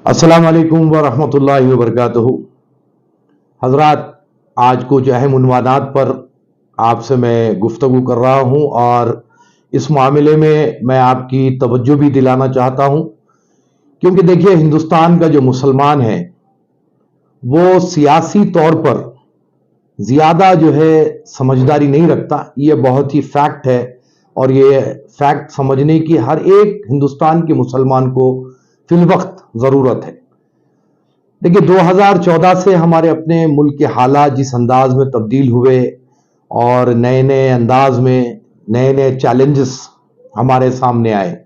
अस्सलाम वालेकुम व रहमतुल्लाहि व बरकातहू। हजरात, आज कुछ अहम उन्वानात पर आपसे मैं गुफ्तगू कर रहा हूं और इस मामले में मैं आपकी तवज्जो भी दिलाना चाहता हूं, क्योंकि देखिए, हिंदुस्तान का जो मुसलमान है वो सियासी तौर पर ज़्यादा जो है समझदारी नहीं रखता। ये बहुत ही फैक्ट है और ये फैक्ट समझने की हर एक हिंदुस्तान के मुसलमान को फिलवक्त ज़रूरत है। देखिए, 2014 से हमारे अपने मुल्क के हालात जिस अंदाज में तब्दील हुए और नए नए अंदाज में नए नए चैलेंजेस हमारे सामने आए।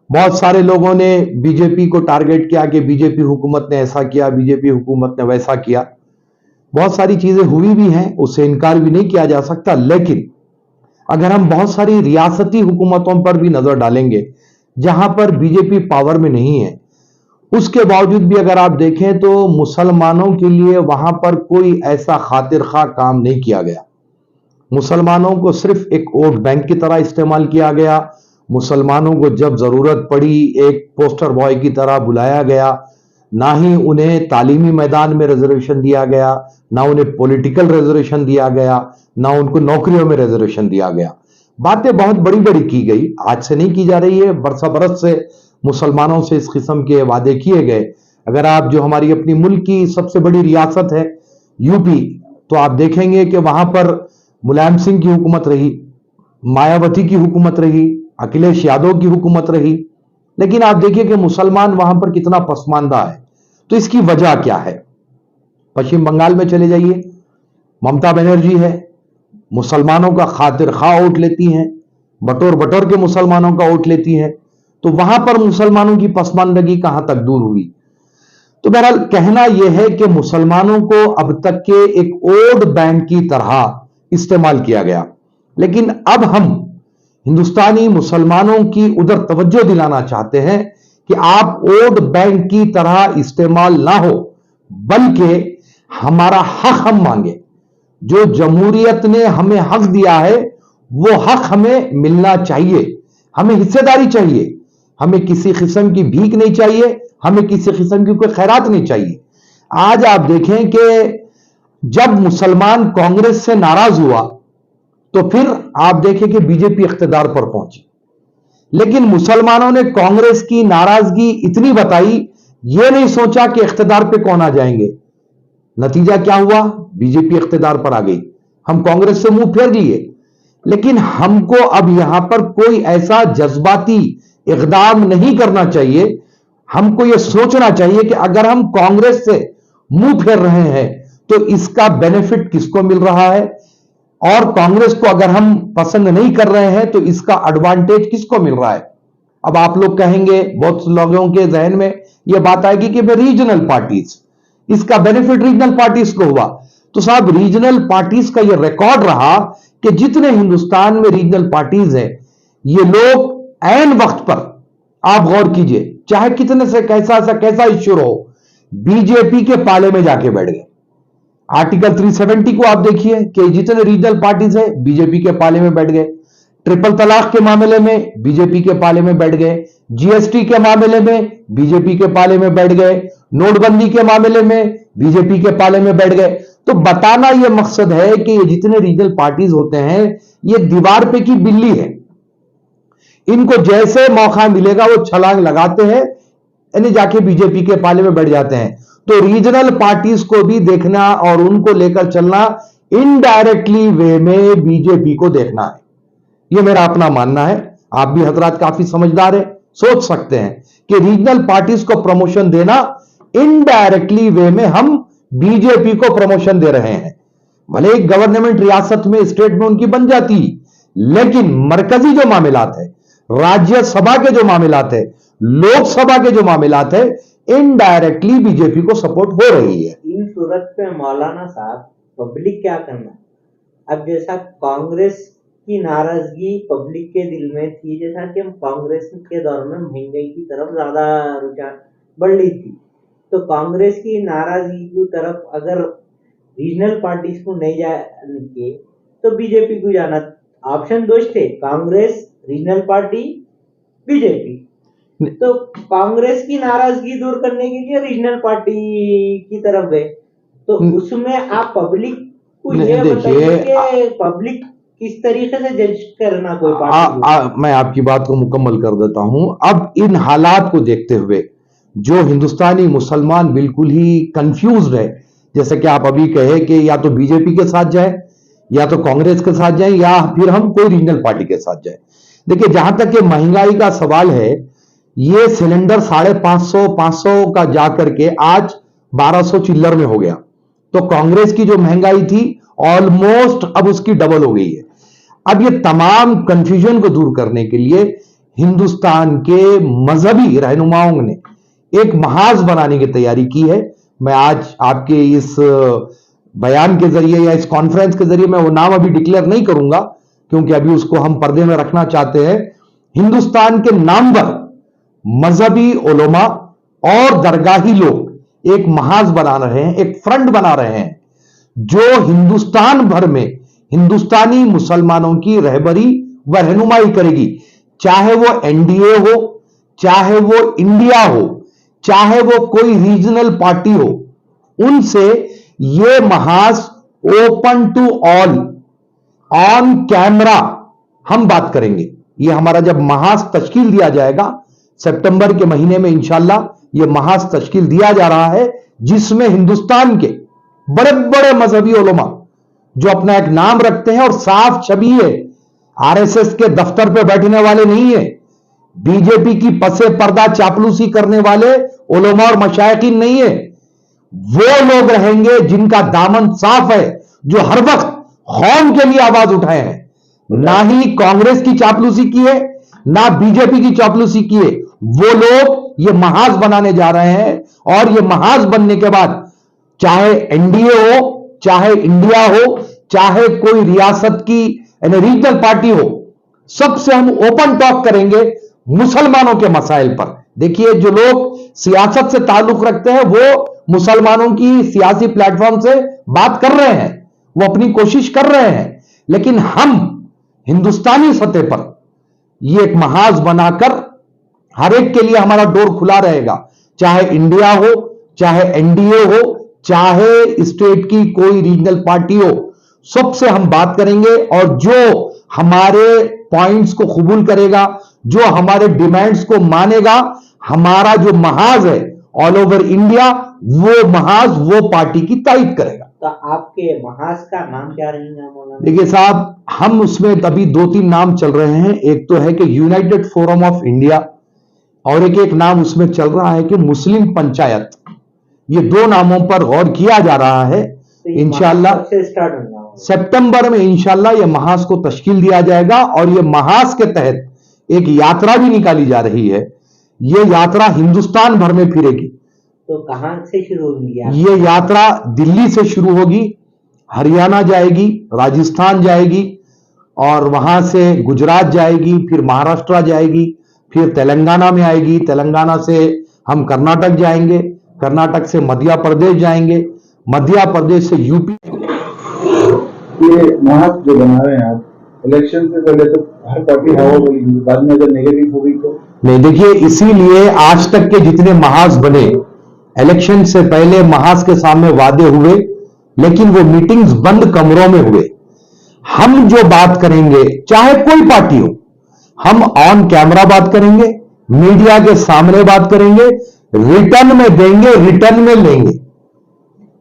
बहुत सारे लोगों ने बीजेपी को टारगेट किया कि बीजेपी हुकूमत ने ऐसा किया, बीजेपी हुकूमत ने वैसा किया। बहुत सारी चीजें हुई भी हैं, उससे इनकार भी नहीं किया जा सकता। लेकिन अगर हम बहुत सारी रियासती हुकूमतों पर भी नजर डालेंगे जहां पर बीजेपी पावर में नहीं है, उसके बावजूद भी अगर आप देखें तो मुसलमानों के लिए वहां पर कोई ऐसा खातिर खा काम नहीं किया गया। मुसलमानों को सिर्फ एक वोट बैंक की तरह इस्तेमाल किया गया। मुसलमानों को जब जरूरत पड़ी एक पोस्टर बॉय की तरह बुलाया गया। ना ही उन्हें तालीमी मैदान में रिजर्वेशन दिया गया, ना उन्हें पॉलिटिकल रिजर्वेशन दिया गया, ना उनको नौकरियों में रिजर्वेशन दिया गया। बातें बहुत बड़ी बड़ी की गई, आज से नहीं की जा रही है, बरसा बरस से मुसलमानों से इस किस्म के वादे किए गए। अगर आप जो हमारी अपनी मुल्क की सबसे बड़ी रियासत है यूपी, तो आप देखेंगे कि वहां पर मुलायम सिंह की हुकूमत रही, मायावती की हुकूमत रही, अखिलेश यादव की हुकूमत रही। लेकिन आप देखिए कि मुसलमान वहां पर कितना पसमानदा है। तो इसकी वजह क्या है? पश्चिम बंगाल में चले जाइए, ममता बनर्जी है, मुसलमानों का खातिर खा वोट लेती हैं, बटोर बटोर के मुसलमानों का वोट लेती हैं। तो वहां पर मुसलमानों की पसमानदगी कहां तक दूर हुई? तो बहरहाल कहना यह है कि मुसलमानों को अब तक के एक वोट बैंक की तरह इस्तेमाल किया गया। लेकिन अब हम हिंदुस्तानी मुसलमानों की उधर तवज्जो दिलाना चाहते हैं कि आप वोट बैंक की तरह इस्तेमाल ना हो, बल्कि हमारा हक हम मांगे। जो जमहूरियत ने हमें हक दिया है वो हक हमें मिलना चाहिए, हमें हिस्सेदारी चाहिए। हमें किसी किस्म की भीख नहीं चाहिए, हमें किसी किस्म की कोई खैरात नहीं चाहिए। आज आप देखें कि जब मुसलमान कांग्रेस से नाराज हुआ तो फिर आप देखें कि बीजेपी इख्तिदार पर पहुंची। लेकिन मुसलमानों ने कांग्रेस की नाराजगी इतनी बताई, यह नहीं सोचा कि इख्तिदार पे कौन आ जाएंगे। नतीजा क्या हुआ? बीजेपी इख्तिदार पर आ गई, हम कांग्रेस से मुंह फेर लिए। लेकिन हमको अब यहां पर कोई ऐसा जज्बाती इकदाम नहीं करना चाहिए। हमको यह सोचना चाहिए कि अगर हम कांग्रेस से मुंह फेर रहे हैं तो इसका बेनिफिट किसको मिल रहा है, और कांग्रेस को अगर हम पसंद नहीं कर रहे हैं तो इसका एडवांटेज किसको मिल रहा है। अब आप लोग कहेंगे, बहुत लोगों के जहन में यह बात आएगी कि रीजनल पार्टीज, इसका बेनिफिट रीजनल पार्टीज को हुआ। तो साहब, रीजनल पार्टीज का यह रिकॉर्ड रहा कि जितने हिंदुस्तान में रीजनल पार्टीज हैं, ये लोग ऐन वक्त पर, आप गौर कीजिए, चाहे कितने से कैसा इश्यू हो, बीजेपी के पाले में जाके बैठ गए। आर्टिकल 370 को आप देखिए कि जितने रीजनल पार्टीज है बीजेपी के पाले में बैठ गए। ट्रिपल तलाक के मामले में बीजेपी के पाले में बैठ गए, जीएसटी के मामले में बीजेपी के पाले में बैठ गए, नोटबंदी के मामले में बीजेपी के पाले में बैठ गए। तो बताना यह मकसद है कि ये जितने रीजनल पार्टीज होते हैं ये दीवार पे की बिल्ली है, इनको जैसे मौका मिलेगा वो छलांग लगाते हैं, यानी जाके बीजेपी के पाले में बैठ जाते हैं। तो रीजनल पार्टीज को भी देखना और उनको लेकर चलना, इनडायरेक्टली वे में बीजेपी को देखना है। यह मेरा अपना मानना है। आप भी हजरात काफी समझदार है, सोच सकते हैं कि रीजनल पार्टीज को प्रमोशन देना, इनडायरेक्टली वे में हम बीजेपी को प्रमोशन दे रहे हैं। भले एक गवर्नमेंट रियासत में, स्टेट में उनकी बन जाती, लेकिन मरकजी जो मामलात है, राज्यसभा के जो मामलात है, लोकसभा के जो मामलात है, इनडायरेक्टली बीजेपी को सपोर्ट हो रही है। इन सूरत पे मौलाना साहब, पब्लिक क्या करना? अब जैसा कांग्रेस की नाराजगी पब्लिक के दिल में थी, जैसा कि हम कांग्रेस के दौर में महंगाई की तरफ ज्यादा रुझान बढ़ रही थी, तो कांग्रेस की नाराजगी की तरफ अगर रीजनल पार्टीज को नहीं जाने तो बीजेपी को जाना। ऑप्शन दो थे, कांग्रेस, रीजनल पार्टी, बीजेपी। तो कांग्रेस की नाराजगी दूर करने के लिए रीजनल पार्टी की तरफ गए, तो उसमें आप पब्लिक को ये बताइए कि पब्लिक किस तरीके से जज करना कोई पार्टी। मैं आपकी बात को मुकम्मल कर देता हूं। अब इन हालात को देखते हुए जो हिंदुस्तानी मुसलमान बिल्कुल ही कंफ्यूज्ड है, जैसे कि आप अभी कहे कि या तो बीजेपी के साथ जाए, या तो कांग्रेस के साथ जाए, या फिर हम कोई रीजनल पार्टी के साथ जाए। देखिए, जहां तक ये महंगाई का सवाल है, ये सिलेंडर 550 का जाकर के आज 1200 चिल्लर में हो गया। तो कांग्रेस की जो महंगाई थी ऑलमोस्ट अब उसकी डबल हो गई है। अब ये तमाम कंफ्यूजन को दूर करने के लिए हिंदुस्तान के मजहबी रहनुमाओं ने एक महाज बनाने की तैयारी की है। मैं आज आपके इस बयान के जरिए या इस कॉन्फ्रेंस के जरिए मैं वो नाम अभी डिक्लेयर नहीं करूंगा, क्योंकि अभी उसको हम पर्दे में रखना चाहते हैं। हिंदुस्तान के नामवर मजहबी उलमा और दरगाही लोग एक महाज बना रहे हैं, एक फ्रंट बना रहे हैं, जो हिंदुस्तान भर में हिंदुस्तानी मुसलमानों की रहबरी व रहनुमाई करेगी। चाहे वो एनडीए हो, चाहे वो इंडिया हो, चाहे वो कोई रीजनल पार्टी हो, उनसे ये महाज open to all on camera हम बात करेंगे। ये हमारा जब महाज तश्कील दिया जाएगा सितंबर के महीने में, इंशाल्लाह ये महाज तश्कील दिया जा रहा है, जिसमें हिंदुस्तान के बड़े बड़े मजहबी उलमा जो अपना एक नाम रखते हैं और साफ छवि है, आरएसएस के दफ्तर पे बैठने वाले नहीं है, बीजेपी की पसे पर्दा चापलूसी करने वाले उलमा और मशाइखीन नहीं है, वो लोग रहेंगे जिनका दामन साफ है, जो हर वक्त कौम के लिए आवाज उठाए हैं। ना ही कांग्रेस की चापलूसी की है, ना बीजेपी की चापलूसी की है। वो लोग ये महाज बनाने जा रहे हैं, और ये महाज बनने के बाद चाहे एनडीए हो, चाहे इंडिया हो, चाहे कोई रियासत की रीजनल पार्टी हो, सबसे हम ओपन टॉक करेंगे मुसलमानों के मसाइल पर। देखिए, जो लोग सियासत से ताल्लुक रखते हैं वो मुसलमानों की सियासी प्लेटफॉर्म से बात कर रहे हैं, वो अपनी कोशिश कर रहे हैं, लेकिन हम हिंदुस्तानी सतह पर ये एक महाज बनाकर हर एक के लिए हमारा डोर खुला रहेगा, चाहे इंडिया हो, चाहे एनडीए हो, चाहे स्टेट की कोई रीजनल पार्टी हो, सबसे हम बात करेंगे। और जो हमारे पॉइंट्स को कबूल करेगा, जो हमारे डिमांड्स को मानेगा, हमारा जो महाज है ऑल ओवर इंडिया, वो महाज वो पार्टी की तारीफ करेगा। तो आपके महाज का नाम क्या रहेगा मौलाना? देखिए साहब, हम उसमें अभी 2-3 नाम चल रहे हैं। एक तो है कि यूनाइटेड फोरम ऑफ इंडिया, और एक नाम उसमें चल रहा है कि मुस्लिम पंचायत। ये 2 नामों पर गौर किया जा रहा है। तो इंशाल्लाह सितंबर में इंशाल्लाह ये महाज को तश्कील दिया जाएगा, और ये महाज के तहत एक यात्रा भी निकाली जा रही है। ये यात्रा हिंदुस्तान भर में फिरेगी। तो कहां से शुरू होगी? ये यात्रा दिल्ली से शुरू होगी, हरियाणा जाएगी, राजस्थान जाएगी, और वहां से गुजरात जाएगी, फिर महाराष्ट्र जाएगी, फिर तेलंगाना में आएगी, तेलंगाना से हम कर्नाटक जाएंगे, कर्नाटक से मध्य प्रदेश जाएंगे, मध्य प्रदेश से यूपी। ये महाज जो बना रहे हैं आप, इलेक्शन से पहले तो हर पार्टी हवा बोलेगी, बाद में अगर नेगेटिव होगी तो नहीं। देखिए, इसीलिए आज तक के जितने महाज बने, इलेक्शन से पहले महाज के सामने वादे हुए, लेकिन वो मीटिंग्स बंद कमरों में हुए। हम जो बात करेंगे, चाहे कोई पार्टी हो, हम ऑन कैमरा बात करेंगे, मीडिया के सामने बात करेंगे, रिटर्न में देंगे, रिटर्न में लेंगे।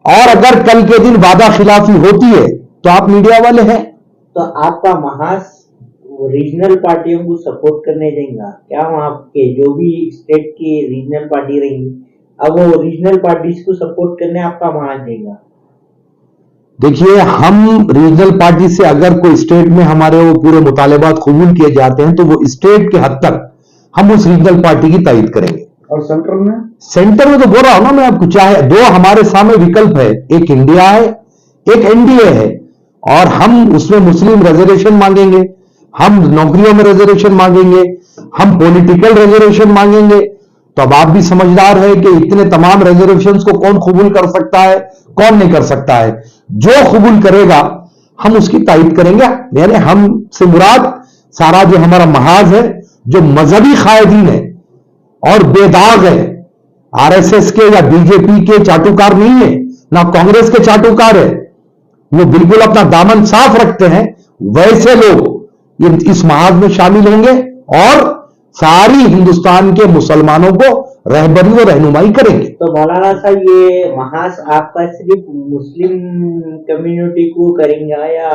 और अगर कल के दिन वादा खिलाफी होती है तो आप मीडिया वाले हैं। तो आपका महाज रीजनल पार्टियों को सपोर्ट करने देगा क्या? वहां के जो भी स्टेट की रीजनल पार्टी रहेंगी, अब वो रीजनल पार्टीज को सपोर्ट करने आपका महाज देगा? देखिए, हम रीजनल पार्टी से अगर कोई स्टेट में हमारे वो पूरे मुतालबात कबूल किए जाते हैं, तो वो स्टेट के हद तक हम उस रीजनल पार्टी की तायद करेंगे। और सेंटर में? सेंटर में तो बोल रहा हूं ना मैं आपको, चाहे 2 हमारे सामने विकल्प है, एक इंडिया है, एक एनडीए है, और हम उसमें मुस्लिम रिजर्वेशन मांगेंगे, हम नौकरियों में रिजर्वेशन मांगेंगे, हम पॉलिटिकल रिजर्वेशन मांगेंगे। तो अब आप भी समझदार है कि इतने तमाम रिजर्वेशंस को कौन कबूल कर सकता है, कौन नहीं कर सकता है। जो कबूल करेगा हम उसकी तायद करेंगे। यानी हम से मुराद सारा जो हमारा महाज है, जो मजहबी कायदीन है, और बेदाग है। आरएसएस के या बीजेपी के चाटुकार नहीं है, ना कांग्रेस के चाटुकार है। वो बिल्कुल अपना दामन साफ रखते हैं। वैसे लोग ये इस महाज में शामिल होंगे और सारी हिंदुस्तान के मुसलमानों को रहबरी व रहनुमाई करेंगे। तो मौलाना साहब, ये महाज आपका सिर्फ मुस्लिम कम्युनिटी को करेंगे या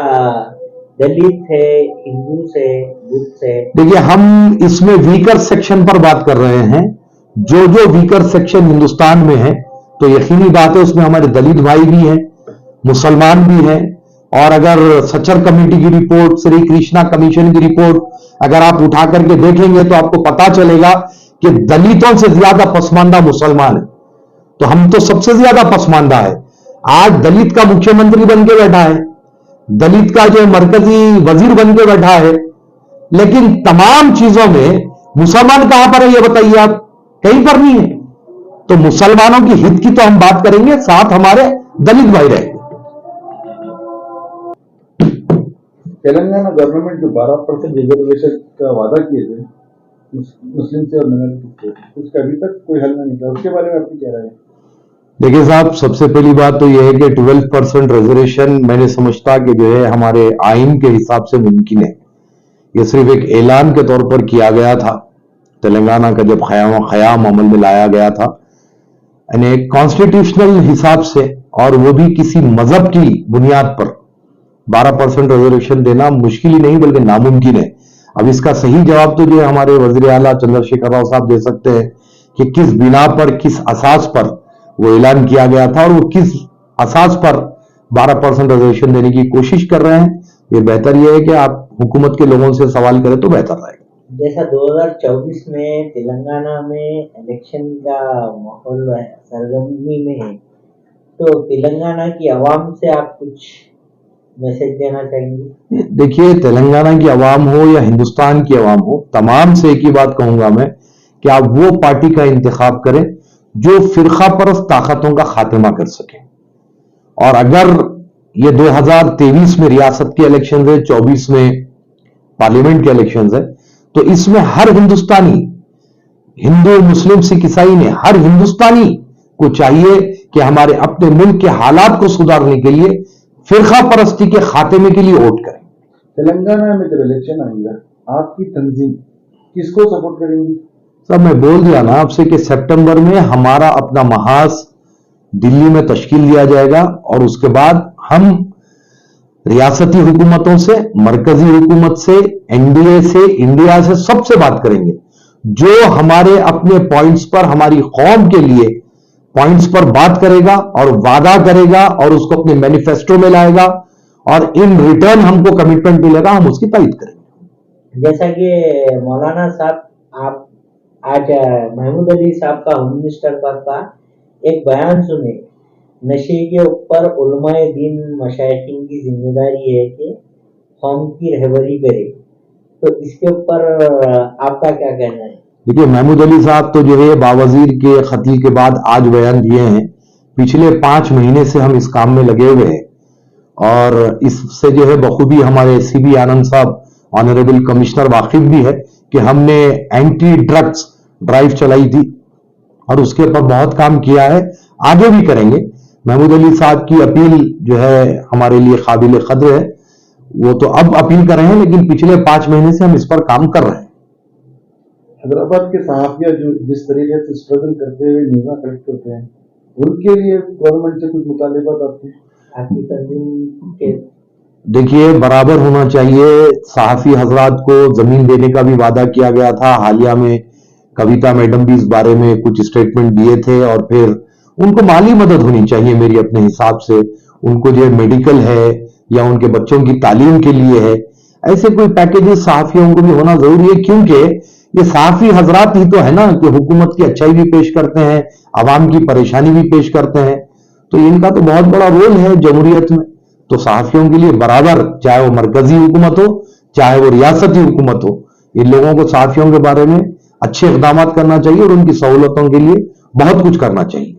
दलित है, हिंदू से, बुद्ध से? देखिए, हम इसमें वीकर सेक्शन पर बात कर रहे हैं। जो जो वीकर सेक्शन हिंदुस्तान में है, तो यकीनी बात है उसमें हमारे दलित भाई भी हैं, मुसलमान भी हैं। और अगर सचर कमेटी की रिपोर्ट, श्री कृष्णा कमीशन की रिपोर्ट अगर आप उठा करके देखेंगे तो आपको पता चलेगा कि दलितों से ज्यादा पसमानदा मुसलमान है। तो हम तो सबसे ज्यादा पसमानदा है। आज दलित का मुख्यमंत्री बन के बैठा है, दलित का जो मरकजी वजीर बन के बैठा है, लेकिन तमाम चीजों में मुसलमान कहां पर है ये बताइए आप? कहीं पर नहीं है। तो मुसलमानों की हित की तो हम बात करेंगे, साथ हमारे दलित भाई रहेंगे। तेलंगाना गवर्नमेंट जो 12% रिजर्वेशन का वादा किए थे मुस्लिम से और मिनोरिटी से, उसका अभी तक कोई हल नहीं निकला, उसके बारे में आपकी क्या राय है? देखिए साहब, सबसे पहली बात तो यह है कि 12% रिजर्वेशन मैंने समझता कि जो है हमारे आइन के हिसाब से मुमकिन है। ये सिर्फ एक ऐलान के तौर पर किया गया था तेलंगाना का जब क़याम अमल में लाया गया था, यानी कॉन्स्टिट्यूशनल हिसाब से, और वो भी किसी मजहब की बुनियाद पर 12% रिजर्वेशन देना मुश्किल ही नहीं बल्कि नामुमकिन है। अब इसका सही जवाब तो जो है हमारे वजीर आला चंद्रशेखर राव साहब दे सकते हैं कि किस बिना पर, किस असास पर वो ऐलान किया गया था और वो किस असास पर 12% रिजर्वेशन देने की कोशिश कर रहे हैं। ये बेहतर ये है कि आप हुकूमत के लोगों से सवाल करें तो बेहतर रहेगा। जैसा 2024 में तेलंगाना में इलेक्शन का माहौल सरगर्मी में है, तो तेलंगाना की आवाम से आप कुछ मैसेज देना चाहेंगे? देखिए, तेलंगाना की आवाम हो या हिंदुस्तान की आवाम हो, तमाम से एक ही बात कहूंगा मैं कि आप वो पार्टी का इंतखाब करें जो फिरका परस्त ताकतों का खात्मा कर सके। और अगर ये 2023 में रियासत के इलेक्शन है, 24 में पार्लियामेंट के इलेक्शन है, तो इसमें हर हिंदुस्तानी, हिंदू मुस्लिम सिख ईसाई ने, हर हिंदुस्तानी को चाहिए कि हमारे अपने मुल्क के हालात को सुधारने के लिए फिरका परस्ती के खात्मे के लिए वोट करें। तेलंगाना में जब इलेक्शन आएगा, आपकी तंजीम किसको सपोर्ट करेंगी? सब मैं बोल दिया ना आपसे कि सितंबर में हमारा अपना महाज दिल्ली में तश्कील दिया जाएगा और उसके बाद हम रियासती हुकूमतों से, मरकजी हुकूमत से, एनडीए से, इंडिया से, सबसे बात करेंगे जो हमारे अपने पॉइंट्स पर, हमारी कौम के लिए पॉइंट्स पर बात करेगा और वादा करेगा और उसको अपने मैनिफेस्टो में लाएगा और इन रिटर्न हमको कमिटमेंट मिलेगा, हम उसकी तारीफ करेंगे। जैसा कि मौलाना साहब, आप आज महमूद अली साहब का होम मिनिस्टर पर का एक बयान सुने, नशे के ऊपर उलमाए दीन मशाइखीन की जिम्मेदारी है कि कौम की रहबरी करे, तो इसके ऊपर आपका क्या कहना है? देखिए, महमूद अली साहब तो जो है बावजीर के खतीब के बाद आज बयान दिए हैं। पिछले 5 महीने से हम इस काम में लगे हुए हैं और इससे जो है बखूबी हमारे सीबी आनंद साहब ऑनरेबल कमिश्नर वाकिफ भी है कि हमने एंटी ड्रग्स ड्राइव चलाई थी और उसके ऊपर बहुत काम किया है, आगे भी करेंगे। महमूद अली साहब की अपील जो है हमारे लिए काबिल कद्र है, वो तो अब अपील कर रहे हैं, लेकिन पिछले 5 महीने से हम इस पर काम कर रहे हैं। हैदराबाद के सहाफिया जो जिस तरीके से स्ट्रगल करते हुए न्यूज़ कलेक्ट करते हैं, उनके लिए गवर्नमेंट से कुछ मुतालिबात आपकी तंजीम के? देखिए, बराबर होना चाहिए। सहाफी हजरात को जमीन देने का भी वादा किया गया था। हालिया में कविता मैडम भी इस बारे में कुछ स्टेटमेंट दिए थे और फिर उनको माली मदद होनी चाहिए मेरी अपने हिसाब से। उनको जो मेडिकल है या उनके बच्चों की तालीम के लिए है, ऐसे कोई पैकेजेस सहाफियों को भी होना जरूरी है, क्योंकि ये सहाफी हजरात ही तो है ना कि हुकूमत की अच्छाई भी पेश करते हैं, आवाम की परेशानी भी पेश करते हैं, तो इनका तो बहुत बड़ा रोल है जमहूरियत में। तो सहाफियों के लिए बराबर, चाहे वो मरकजी हुकूमत हो चाहे वो रियासती हुकूमत हो, इन लोगों को सहाफियों के बारे में अच्छे इक़दामात करना चाहिए और उनकी सहूलतों के लिए बहुत कुछ करना चाहिए।